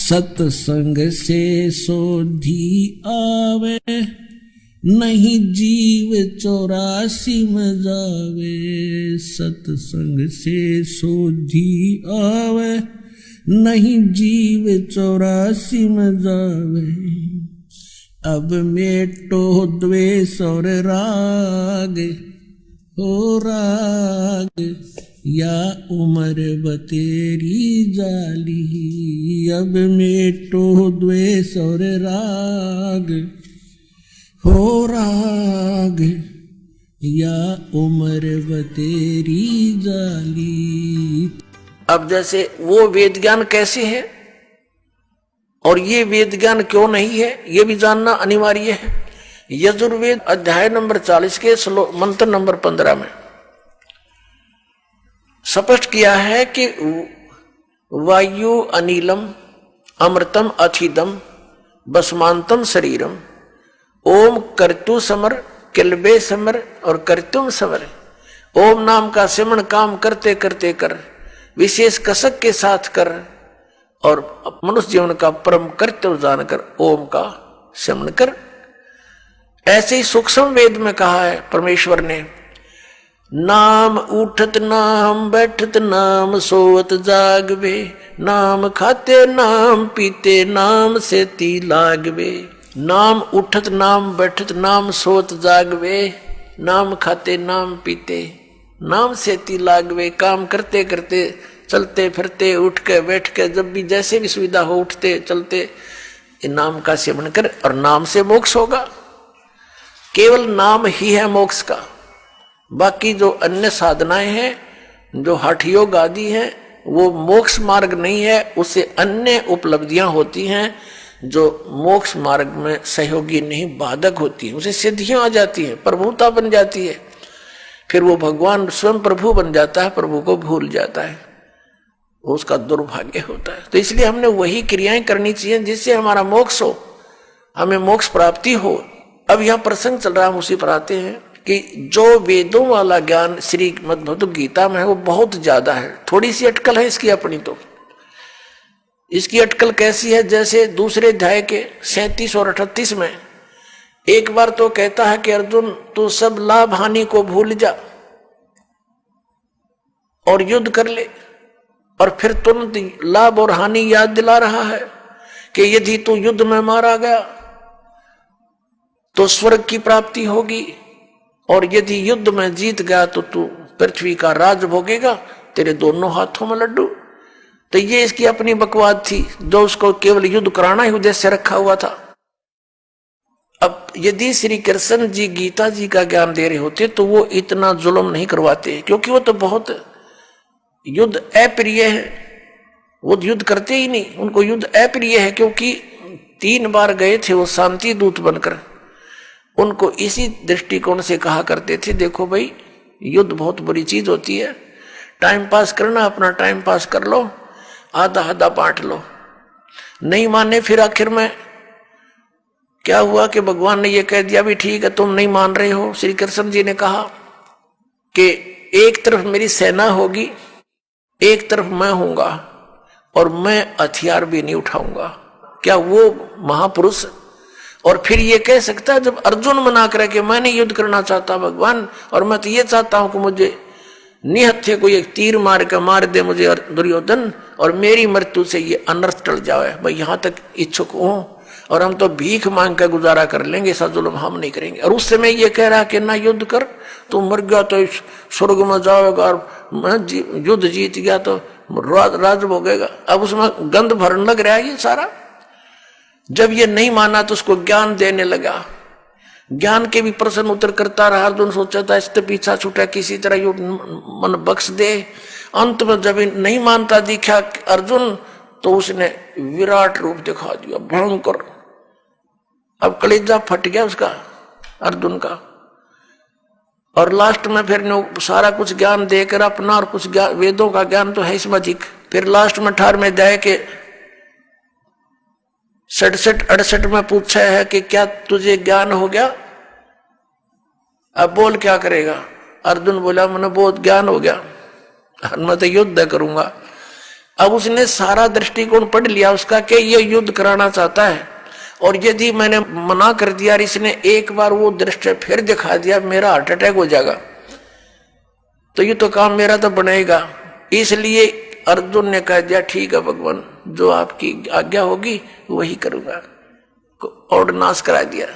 सत्संग से सोधी आवे, नहीं जीव 84 में जावे। सत्संग से सोधी आवे, नहीं जीव 84 में जावे। अब मेटो द्वेष और राग, हो राग या उम्र बतेरी जाली। अब मेटो द्वेष और राग, हो राग या उम्र बतेरी जाली। अब जैसे वो वेद ज्ञान कैसे है और ये वेद ज्ञान क्यों नहीं है, ये भी जानना अनिवार्य है। यजुर्वेद अध्याय नंबर 40 के मंत्र नंबर 15 में स्पष्ट किया है कि वायु अनिलम अमृतम अथिदम भस्मांतम शरीरम ओम कर्तु समर किलबे समर और कर्तुम समर। ओम नाम का सिमरण काम करते करते कर, विशेष कसक के साथ कर और मनुष्य जीवन का परम कर्तव्य जानकर ओम का सिमरण कर। ऐसे ही सूक्ष्म वेद में कहा है परमेश्वर ने, नाम उठत नाम बैठत नाम सोवत जागवे, नाम खाते नाम पीते नाम सेती लागवे। नाम उठत नाम बैठत नाम सोवत जागवे, नाम खाते नाम पीते नाम सेती लागवे। काम करते करते चलते फिरते उठ के बैठ के जब भी जैसे भी सुविधा हो उठते चलते नाम का सेवन कर और नाम से मोक्ष होगा। केवल नाम ही है मोक्ष का। बाकी जो अन्य साधनाएं हैं, जो हठ योग आदि हैं, वो मोक्ष मार्ग नहीं है। उससे अन्य उपलब्धियां होती हैं जो मोक्ष मार्ग में सहयोगी नहीं, बाधक होती है। उसे सिद्धियां आ जाती हैं, प्रभुता बन जाती है। फिर वो भगवान स्वयं प्रभु बन जाता है, प्रभु को भूल जाता है, उसका दुर्भाग्य होता है। तो इसलिए हमने वही क्रियाएं करनी चाहिए जिससे हमारा मोक्ष हो, हमें मोक्ष प्राप्ति हो। अब यह प्रसंग चल रहा है, हम उसी पर आते हैं कि जो वेदों वाला ज्ञान श्रीमद् भगवद गीता में है वो बहुत ज्यादा है। थोड़ी सी अटकल है इसकी अपनी। तो इसकी अटकल कैसी है, जैसे दूसरे अध्याय के 37 और 38 में एक बार तो कहता है कि अर्जुन तू सब लाभ हानि को भूल जा और युद्ध कर ले, और फिर तुरंत लाभ और हानि याद दिला रहा है कि यदि तू युद्ध में मारा गया तो स्वर्ग की प्राप्ति होगी, और यदि युद्ध में जीत गया तो तू पृथ्वी का राज भोगेगा, तेरे दोनों हाथों में लड्डू। तो ये इसकी अपनी बकवाद थी, जो उसको केवल युद्ध कराना ही उद्देश्य रखा हुआ था। अब यदि श्री कृष्ण जी गीता जी का ज्ञान दे रहे होते तो वो इतना जुल्म नहीं करवाते, क्योंकि वो तो बहुत युद्ध अप्रिय है, वो युद्ध करते ही नहीं। उनको युद्ध अप्रिय है क्योंकि 3 बार गए थे वो शांति दूत बनकर। उनको इसी दृष्टिकोण से कहा करते थे, देखो भाई युद्ध बहुत बुरी चीज होती है, टाइम पास करना अपना टाइम पास कर लो, आधा आधा बांट लो। नहीं माने, फिर आखिर में क्या हुआ कि भगवान ने ये कह दिया भी ठीक है तुम नहीं मान रहे हो। श्री कृष्ण जी ने कहा कि एक तरफ मेरी सेना होगी, एक तरफ मैं हूंगा, और मैं हथियार भी नहीं उठाऊंगा। क्या वो महापुरुष और फिर ये कह सकता है, जब अर्जुन मना करे कि मैं नहीं युद्ध करना चाहता भगवान, और मैं तो ये चाहता हूं कि मुझे निहत्थे को एक तीर मार के मार दे मुझे दुर्योधन, और मेरी मृत्यु से ये अनर्थ टल जाए, मैं यहां तक इच्छुक हूं, और हम तो भीख मांग कर गुजारा कर लेंगे, ऐसा जुल्म हम नहीं करेंगे। और उस समय ये कह रहा कि ना युद्ध कर, तू मर गया तो स्वर्ग में जाएगा, और मैं युद्ध जीत गया तो राज भोगेगा। अब उसमें गंध भरने लग रहा है ये सारा। जब ये नहीं माना तो उसको ज्ञान देने लगा, ज्ञान के भी प्रश्न उत्तर करता रहा। अर्जुन सोचा था इससे पीछा छूटा, किसी तरह यो मन बख्श दे। अंत में जब नहीं मानता दिखा अर्जुन, तो उसने विराट रूप दिखा दिया, भयंकर। अब कलेजा फट गया उसका, अर्जुन का। और लास्ट में फिर सारा कुछ ज्ञान देकर अपना, और कुछ वेदों का ज्ञान तो है इसमें अधिक। फिर लास्ट में 18वें अध्याय के 67-68 में पूछा है कि क्या तुझे ज्ञान हो गया, अब बोल क्या करेगा। अर्जुन बोला मैंने बहुत ज्ञान हो गया, मैं तो युद्ध करूंगा। अब उसने सारा दृष्टिकोण पढ़ लिया उसका कि ये युद्ध कराना चाहता है, और यदि मैंने मना कर दिया और इसने एक बार वो दृश्य फिर दिखा दिया, मेरा हार्ट अटैक हो जाएगा, तो ये तो काम मेरा तो बनेगा। इसलिए अर्जुन ने कह दिया ठीक है भगवान, जो आपकी आज्ञा होगी वही करूंगा, और नाश करा दिया।